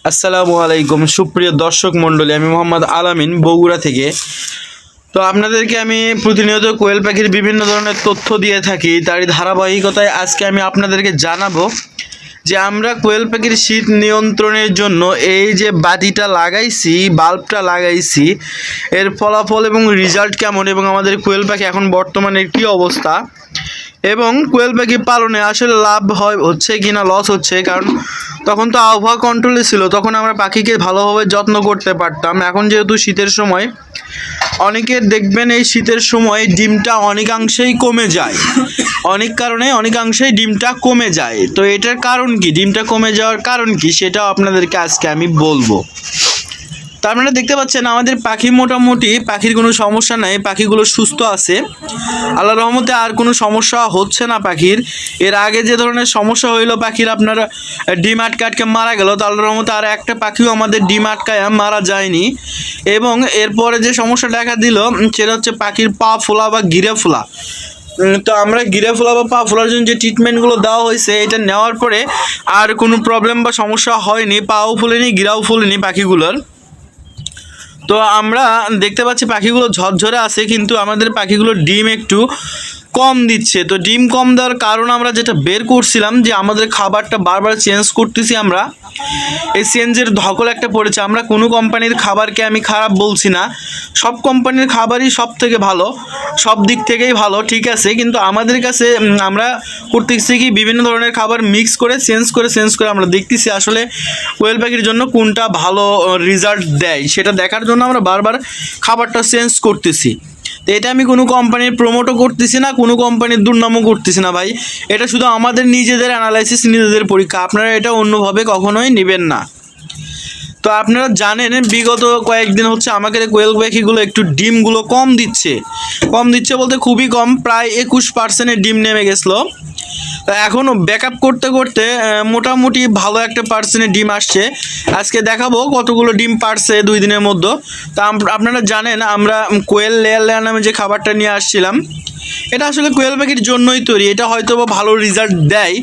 আসসালামু আলাইকুম সুপ্রিয় দর্শক মণ্ডলী, আমি মোহাম্মদ আলামিন বগুড়া থেকে। তো আপনাদেরকে আমি প্রতিনিয়ত কোয়েল পাখির বিভিন্ন ধরনের তথ্য দিয়ে থাকি। তারই ধারাবাহিকতায় আজকে আমি আপনাদেরকে জানাবো যে আমরা কোয়েল পাখির শীত নিয়ন্ত্রণের জন্য এই যে বাতিটা লাগাইছি, বাল্বটা লাগাইছি, এর ফলাফল এবং রেজাল্ট কেমন, এবং আমাদের কোয়েল পাখি এখন বর্তমানে কী অবস্থা, এবং কোয়েল পাখি পালনে আসলে লাভ হচ্ছে কি না লস হচ্ছে। কারণ তখন তো আবহাওয়া কন্ট্রোলে ছিল, তখন আমরা পাখিকে ভালোভাবে যত্ন করতে পারতাম। এখন যেহেতু শীতের সময়, অনেকের দেখবেন এই শীতের সময় ডিমটা অনেকাংশেই কমে যায়, অনেক কারণে অনেকাংশেই ডিমটা কমে যায়। তো এটার কারণ কি, ডিমটা কমে যাওয়ার কারণ কি, সেটাও আপনাদেরকে আজকে আমি বলবো। তো আপনারা দেখতে পাচ্ছেন আমাদের পাখি মোটামুটি, পাখির কোনো সমস্যা নাই, পাখিগুলো সুস্থ আছে আল্লাহর রহমতে, আর কোনো সমস্যা হচ্ছে না পাখির। এর আগে যে ধরনের সমস্যা হইলো পাখির, আপনার ডিম আটকে মারা গেল, তো আল্লাহর রহমতে আর একটা পাখিও আমাদের ডিম আটকায় মারা যায়নি। এবং এরপরে যে সমস্যা দেখা দিল সেটা হচ্ছে পাখির পা ফোলা বা গিরে ফোলা। তো আমরা গিরে ফোলা বা পা ফোলার জন্য যে ট্রিটমেন্টগুলো দেওয়া হয়েছে, এটা নেওয়ার পরে আর কোনো প্রবলেম বা সমস্যা হয়নি, পাও ফুলেনি, গিরাও ফুলেনি পাখিগুলোর। তো আমরা দেখতে পাচ্ছি পাখিগুলো ঝরঝরে আছে, কিন্তু আমাদের পাখিগুলোর ডিম একটু কম দিচ্ছে। তো ডিম কম দেওয়ার কারণ আমরা যেটা বের করছিলাম যে আমাদের খাবারটা বারবার চেঞ্জ করতেছি আমরা, এই চেঞ্জের ধকল একটা পড়েছে। আমরা কোনো কোম্পানির খাবারকে আমি খারাপ বলছি না, সব কোম্পানির খাবারই সব থেকে ভালো, সব দিক থেকেই ভালো, ঠিক আছে। কিন্তু আমাদের কাছে আমরা করতেছি কি, বিভিন্ন ধরনের খাবার মিক্স করে চেঞ্জ করে আমরা দেখতেছি আসলে কোয়েল পাখির জন্য কোনটা ভালো রেজাল্ট দেয়, সেটা দেখার জন্য আমরা বারবার খাবারটা চেঞ্জ করতেছি। তো এটা আমি কোনো কোম্পানির প্রমোটও করতেছি না, কোনো কোম্পানির দুর্নামও করতেছি না ভাই, এটা শুধু আমাদের নিজেদের অ্যানালাইসিস, নিজেদের পরীক্ষা। আপনারা এটা অন্যভাবে কখনোই নেবেন না। তো আপনারা জানেন বিগত কয়েকদিন হচ্ছে আমাদের কোয়েল পাখিগুলো একটু ডিমগুলো কম দিচ্ছে বলতে খুবই কম, প্রায় 21% ডিম নেমে গেছিলো। তো এখনও ব্যাকআপ করতে করতে মোটামুটি ভালো একটা পার্সেন্টের ডিম আসছে। আজকে দেখাবো কতগুলো ডিম পারছে 2 দিনের মধ্যে। তা আপনারা জানেন আমরা কোয়েল লেয়ার নামে যে খাবারটা নিয়ে আসছিলাম, এটা আসলে কোয়েল পাখির জন্যই তৈরি, এটা হয়তো বা ভালো রেজাল্ট দেয়।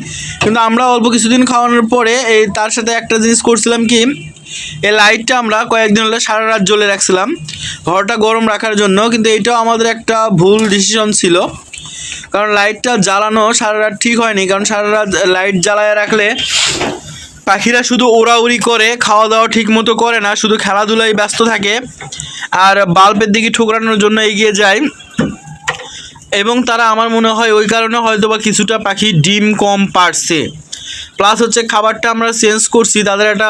কিন্তু আমরা অল্প কিছুদিন খাওয়ানোর পরে তার সাথে একটা জিনিস করছিলাম কি, এই লাইটটা আমরা কয়েকদিন হলে সারা রাত জ্বলে রাখছিলাম ঘরটা গরম রাখার জন্য, কিন্তু এটাও আমাদের একটা ভুল ডিসিশন ছিল। কারণ লাইটটা জ্বালানো সারা রাত ঠিক হয়নি, কারণ সারা রাত লাইট জ্বালায় রাখলে পাখিরা শুধু ওড়াউড়ি করে, খাওয়া দাওয়া ঠিক মতো করে না, শুধু খেলাধুলায় ব্যস্ত থাকে আর বাল্বের দিকে ঠোকরানোর জন্য এগিয়ে যায়। এবং তারা, আমার মনে হয় ওই কারণে হয়তো বা কিছুটা পাখি ডিম কম পারছে। প্লাস হচ্ছে খাবারটা আমরা চেঞ্জ করছি, তাদের একটা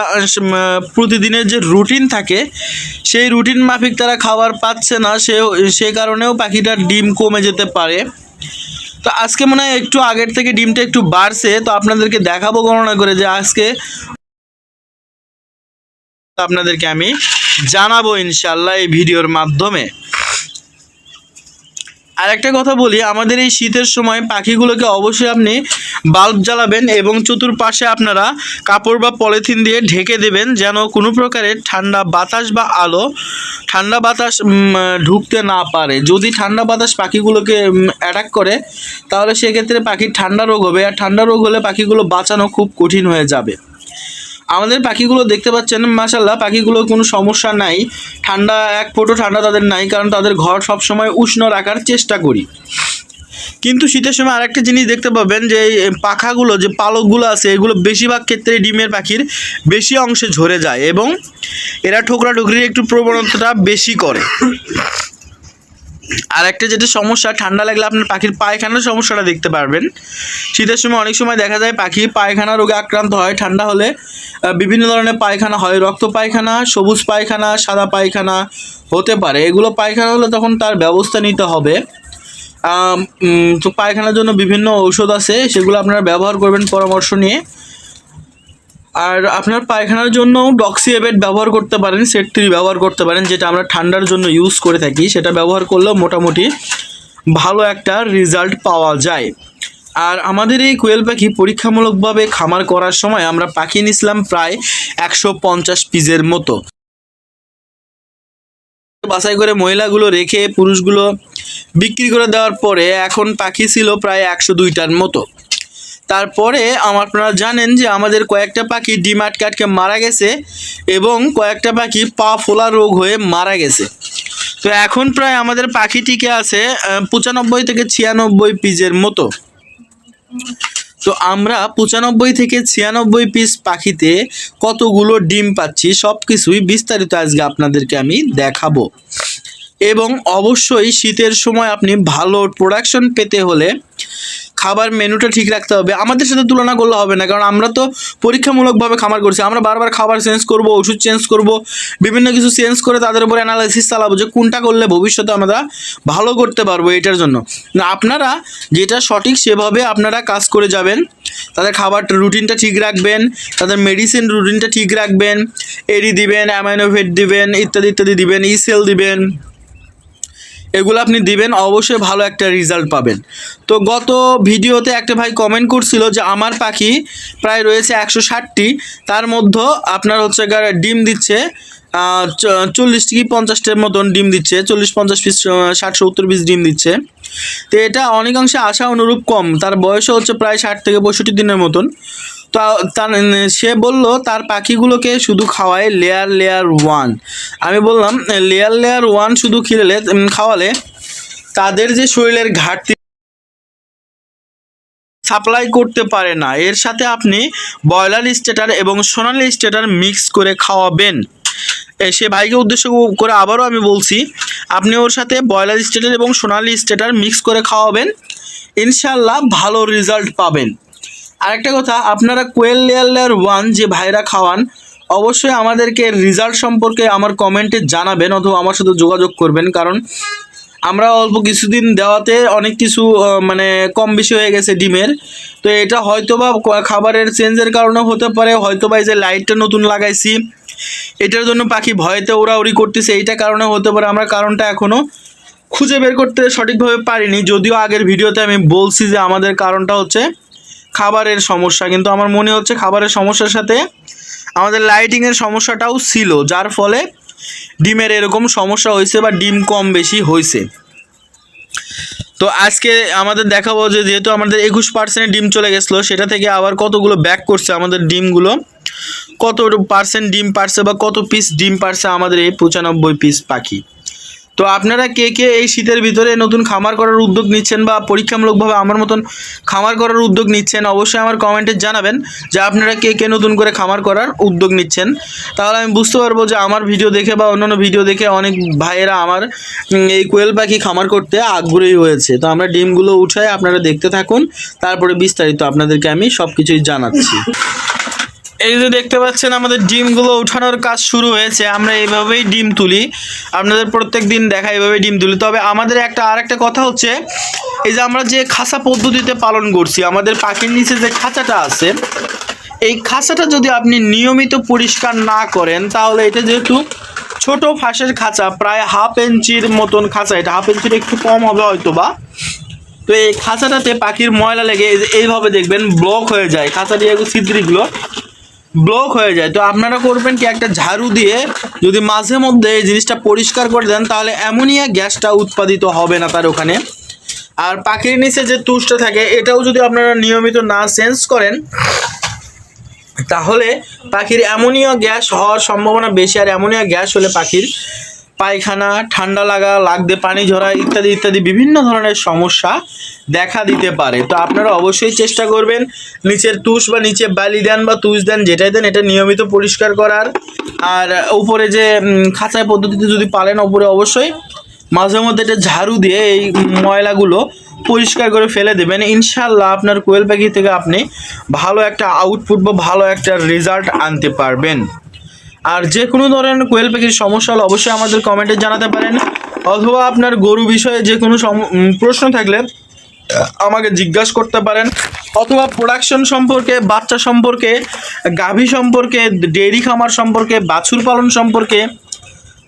প্রতিদিনের যে রুটিন থাকে, সেই রুটিন মাফিক তারা খাবার পাচ্ছে না, সে কারণেও পাখিটার ডিম কমে যেতে পারে। তো আজকে মনে হয় একটু আগের থেকে ডিমটা একটু বাড়ছে, তো আপনাদেরকে দেখাবো গণনা করে যে আজকে আপনাদেরকে আমি জানাবো ইনশাল্লাহ এই ভিডিওর মাধ্যমে। আর একটা কথা বলি, আমাদের এই শীতের সময় পাখিগুলোকে অবশ্যই আপনি বাল্ব জ্বালাবেন এবং চতুর্পাশে আপনারা কাপড় বা পলিথিন দিয়ে ঢেকে দেবেন, যেন কোনো প্রকারের ঠান্ডা বাতাস বা আলো, ঠান্ডা বাতাস ঢুকতে না পারে। যদি ঠান্ডা বাতাস পাখিগুলোকে অ্যাটাক করে, তাহলে সেক্ষেত্রে পাখির ঠান্ডা রোগ হবে, আর ঠান্ডা রোগ হলে পাখিগুলো বাঁচানো খুব কঠিন হয়ে যাবে। আমাদের পাখিগুলো দেখতে পাচ্ছেন মাশাআল্লাহ, পাখিগুলোর কোনো সমস্যা নাই, ঠান্ডা এক ফোঁটো ঠান্ডা তাদের নাই, কারণ তাদের ঘর সবসময় উষ্ণ রাখার চেষ্টা করি। কিন্তু শীতের সময় আরেকটা জিনিস দেখতে পাবেন যে এই পাখাগুলো, যে পালকগুলো আছে, এগুলো বেশিরভাগ ক্ষেত্রে ডিমের পাখির বেশি অংশে ঝরে যায় এবং এরা ঠোকরাঠুকরির একটু প্রবণতাটা বেশি করে। আর একটা যেটা সমস্যা, ঠান্ডা লাগলে আপনার পাখির পায়খানার সমস্যাটা দেখতে পারবেন। শীতের সময় অনেক সময় দেখা যায় পাখি পায়খানা রোগে আক্রান্ত হয়, ঠান্ডা হলে বিভিন্ন ধরনের পায়খানা হয়, রক্ত পায়খানা, সবুজ পায়খানা, সাদা পায়খানা হতে পারে। এগুলো পায়খানা হলে তখন তার ব্যবস্থা নিতে হবে। তো পায়খানার জন্য বিভিন্ন ঔষধ আছে, সেগুলো আপনারা ব্যবহার করবেন পরামর্শ নিয়ে। আর আপনার পায়খানার জন্য ডক্সিএবেট ব্যবহার করতে পারেন, সেট 3 ব্যবহার করতে পারেন, যেটা আমরা ঠান্ডার জন্য ইউজ করে থাকি। সেটা ব্যবহার করলেও মোটামুটি ভালো একটা রেজাল্ট পাওয়া যায়। আর আমাদের এই কোয়েল পাখি পরীক্ষামূলকভাবে খামার করার সময় আমরা পাখি নিছিলাম প্রায় 150 পিসের মতো। বাছাই করে মহিলাগুলো রেখে পুরুষগুলো বিক্রি করে দেওয়ার পরে এখন পাখি ছিল প্রায় 102টার মতো। তারপরে আপনারা জানেন যে আমাদের কয়েকটা পাখি ডিম আটকে আটকে মারা গেছে এবং কয়েকটা পাখি পা ফোলা রোগ হয়ে মারা গেছে। তো এখন প্রায় আমাদের পাখি টিকে আছে 95 থেকে 96 পিসের মতো। তো আমরা 95 থেকে 96 পিস পাখিতে কতগুলো ডিম পাচ্ছি সব কিছুই বিস্তারিত আজকে আপনাদেরকে আমি দেখাবো। এবং অবশ্যই শীতের সময় আপনি ভালো প্রোডাকশন পেতে হলে খাবার মেনুটা ঠিক রাখতে হবে। আমাদের সাথে তুলনা করলে হবে না, কারণ আমরা তো পরীক্ষামূলকভাবে খামার করছি। আমরা বারবার খাবার চেঞ্জ করব, ওষুধ চেঞ্জ করব, বিভিন্ন কিছু চেঞ্জ করে তাদের উপর অ্যানালাইসিস চালাবো যে কোনটা করলে ভবিষ্যতে আমরা ভালো করতে পারবো। এটার জন্য আপনারা যেটা সঠিক সেভাবে আপনারা কাজ করে যাবেন। তাদের খাবার রুটিনটা ঠিক রাখবেন, তাদের মেডিসিন রুটিনটা ঠিক রাখবেন, এরি দিবেন, অ্যামাইনোভেট দিবেন, ইত্যাদি ইত্যাদি দিবেন, ইসেল দিবেন, এগুলো আপনি দিবেন, অবশ্যই ভালো একটা রেজাল্ট পাবেন। তো গত ভিডিওতে একটা ভাই কমেন্ট করছিল যে আমার পাখি প্রায় রয়েছে 160টি, তার মধ্যে আপনার হচ্ছে ডিম দিচ্ছে 40 থেকে 50টার মতন ডিম দিচ্ছে, 40-50 পিস 60-70 পিস ডিম দিচ্ছে। তো এটা অনেকাংশে আশা অনুরূপ কম। তার বয়সও হচ্ছে প্রায় 60 থেকে 65 দিনের মতন। তো সে বলল তার পাখিগুলোকে শুধু খাওয়ায় লেয়ার 1। আমি বললাম লেয়ার 1 শুধু খাওয়ালে তাদের যে শরীরের ঘাটতি সাপ্লাই করতে পারে না। এর সাথে আপনি ব্রয়লার স্টেটার এবং সোনালি স্টেটার মিক্স করে খাওয়াবেন। সে ভাইকে উদ্দেশ্য করে আবারও আমি বলছি, আপনি ওর সাথে ব্রয়লার স্টেটার এবং সোনালি স্টেটার মিক্স করে খাওয়াবেন, ইনশাল্লাহ ভালো রেজাল্ট পাবেন। আরেকটা কথা, আপনারা কোয়েল লেয়ার 1 যে ভাইরা খাওয়ান অবশ্যই আমাদেরকে রেজাল্ট সম্পর্কে আমার কমেন্টে জানাবেন অথবা আমার সাথে যোগাযোগ করবেন, কারণ আমরা অল্প কিছুদিন দেওয়াতে অনেক কিছু মানে কম বেশি হয়ে গেছে ডিমের। তো এটা হয়তোবা খাবারের চেঞ্জের কারণে হতে পারে, হয়তোবা এই যে লাইটটা নতুন লাগাইছি এটার জন্য পাখি ভয়েতে ওড়াউড়ি করতেছে, এইটা কারণে হতে পারে। আমরা কারণটা এখনও খুঁজে বের করতে সঠিকভাবে পারিনি, যদিও আগের ভিডিওতে আমি বলছি যে আমাদের কারণটা হচ্ছে খাবারের সমস্যা, কিন্তু আমার মনে হচ্ছে খাবারের সমস্যার সাথে আমাদের লাইটিংয়ের সমস্যাটাও ছিল, যার ফলে ডিমের এরকম সমস্যা হয়েছে বা ডিম কম বেশি হয়েছে। তো আজকে আমাদের দেখাবো যে যেহেতু আমাদের 21% ডিম চলে গেছিলো, সেটা থেকে আবার কতগুলো ব্যাক করছে আমাদের ডিমগুলো, কত পার্সেন্ট ডিম পারছে বা কত পিস ডিম পারছে আমাদের এই 95 পিস পাখি। তো আপনারা কে কে এই শীতের ভিতরে নতুন খামার করার উদ্যোগ নিচ্ছেন বা পরীক্ষামূলকভাবে আমার মতন খামার করার উদ্যোগ নিচ্ছেন, অবশ্যই আমার কমেন্টে জানাবেন যে আপনারা কে কে নতুন করে খামার করার উদ্যোগ নিচ্ছেন। তাহলে আমি বুঝতে পারবো যে আমার ভিডিও দেখে বা অন্যান্য ভিডিও দেখে অনেক ভাইয়েরা আমার এই কোয়েল পাখি খামার করতে আগ্রহী হয়েছে। তো আমরা ডিমগুলো উঠাই, আপনারা দেখতে থাকুন, তারপরে বিস্তারিত আপনাদেরকে আমি সব কিছুই জানাচ্ছি। এই যে দেখতে পাচ্ছেন আমাদের ডিমগুলো উঠানোর কাজ শুরু হয়েছে। আমরা এইভাবেই ডিম তুলি, আপনাদের প্রত্যেক দিন দেখা এইভাবেই ডিম তুলি। তবে আমাদের আরেকটা কথা হচ্ছে, এই যে আমরা যে খাঁচা পদ্ধতিতে পালন করছি, আমাদের পাখির নিচে যে খাঁচাটা আছে, এই খাঁচাটা যদি আপনি নিয়মিত পরিষ্কার না করেন তাহলে এটা যেহেতু ছোট ফাঁসের খাঁচা, প্রায় 1/2 ইঞ্চির মতন খাঁচা, এটা 1/2 ইঞ্চির একটু কম হবে হয়তো বা। তো এই খাঁচাটাতে পাখির ময়লা লেগে এইভাবে দেখবেন ব্লক হয়ে যায়, খাঁচাটি ছিদ্রিগুলো ব্লক হয়ে যায়। তো আপনারা করবেন কি, একটা ঝাড়ু দিয়ে যদি মাঝে মধ্যে এই জিনিসটা পরিষ্কার করে দেন তাহলে অ্যামোনিয়া গ্যাসটা উৎপাদিত হবে না তার ওখানে। আর পাখির নিচে যে তুষটা থাকে এটাও যদি আপনারা নিয়মিত না চেঞ্জ করেন তাহলে পাখির অ্যামোনিয়া গ্যাস হওয়ার সম্ভাবনা বেশি। আর অ্যামোনিয়া গ্যাস হলে পাখির পায়খানা, ঠান্ডা লাগা, লাগতে পানি ঝরা ইত্যাদি ইত্যাদি বিভিন্ন ধরনের সমস্যা দেখা দিতে পারে। তো আপনারা অবশ্যই চেষ্টা করবেন নিচের তুষ বা নিচে বালি দেন বা তুষ দেন, যেটাই দেন এটা নিয়মিত পরিষ্কার করার। আর উপরে যে খাঁচায় পদ্ধতিতে যদি পালেন, উপরে অবশ্যই মাঝে মধ্যে এটা ঝাড়ু দিয়ে এই ময়লাগুলো পরিষ্কার করে ফেলে দেবেন। ইনশাল্লাহ আপনার কোয়েল পাখি থেকে আপনি ভালো একটা আউটপুট বা ভালো একটা রেজাল্ট আনতে পারবেন। আর যে কোনো ধরনের কোয়েল পাখির সমস্যা হলে অবশ্যই আমাদের কমেন্টে জানাতে পারেন, অথবা আপনার গরু বিষয়ে যে কোনো প্রশ্ন থাকলে আমাকে জিজ্ঞাসা করতে পারেন, অথবা প্রোডাকশন সম্পর্কে, বাচ্চা সম্পর্কে, গাভী সম্পর্কে, ডেয়ারি খামার সম্পর্কে, বাছুর পালন সম্পর্কে,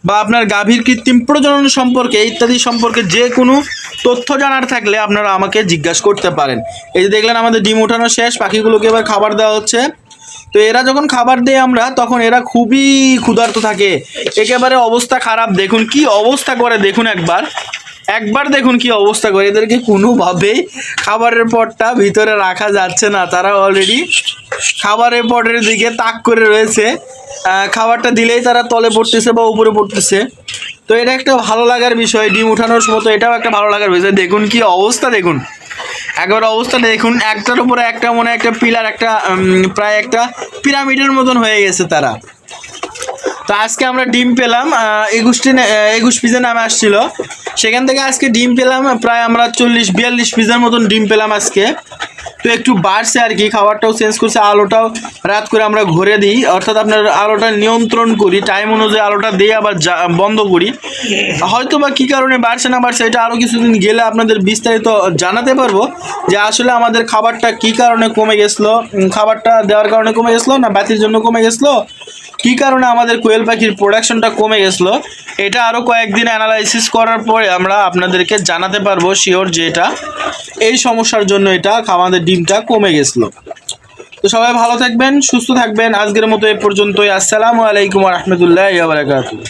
বা আপনার গাভীর কৃত্রিম প্রজনন সম্পর্কে ইত্যাদি সম্পর্কে যে কোনো তথ্য জানার থাকলে আপনারা আমাকে জিজ্ঞাসা করতে পারেন। এই যে দেখলেন আমাদের ডিম ওঠানো শেষ, পাখিগুলোকে এবার খাবার দেওয়া হচ্ছে। তো এরা যখন খাবার দেয় আমরা, তখন এরা খুবই ক্ষুধার্ত থাকে, একেবারে অবস্থা খারাপ। দেখুন কি অবস্থা করে, দেখুন একবার একবার দেখুন কি অবস্থা করে, এদেরকে কোনোভাবেই খাবারের পটটা ভিতরে রাখা যাচ্ছে না, তারা অলরেডি খাবারের পটের দিকে তাক করে রয়েছে। খাবারটা দিলেই তারা তলে পড়তেছে বা উপরে পড়তেছে। তো এটা একটা ভালো লাগার বিষয়, ডিম উঠানোর সময় তো এটাও একটা ভালো লাগার বিষয়। দেখুন কি অবস্থা, দেখুন একবার অবস্থাটা দেখুন, একটার উপরে একটা মনে হয় একটা পিলার, একটা প্রায় একটা পিরামিডের মতন হয়ে গেছে তারা। তো আজকে আমরা ডিম পেলাম 21 পিসের নামে আসছিল, সেখান থেকে আজকে ডিম পেলাম প্রায় আমরা 40-42 পিসের মতন ডিম পেলাম আজকে। তো একটু বাড়ছে আর কি, খাবারটাও চেঞ্জ করছে, আলোটাও রাত করে আমরা ঘুরে দিই, অর্থাৎ আপনার আলোটা নিয়ন্ত্রণ করি, টাইম অনুযায়ী আলোটা দিয়ে আবার বন্ধ করি। হয়তো বা কী কারণে বাড়ছে না বাড়ছে এটা আরও কিছুদিন গেলে আপনাদের বিস্তারিত জানাতে পারবো, যে আসলে আমাদের খাবারটা কী কারণে কমে গেছিলো, খাবারটা দেওয়ার কারণে কমে গেছিলো না বাতির জন্য কমে গেছিলো, কী কারণে আমাদের কোয়েল পাখির প্রোডাকশনটা কমে গেছিলো, এটা আরও কয়েকদিন অ্যানালাইসিস করার পরে আমরা আপনাদেরকে জানাতে পারবো শিওর যে এটা এই সমস্যার জন্য এটা আমাদের ডিমটা কমে গেছিলো। তো সবাই ভালো থাকবেন, সুস্থ থাকবেন, আজকের মতো এ পর্যন্তই। আসসালামু আলাইকুম ওয়া রাহমাতুল্লাহি ওয়া বারাকাতুহু।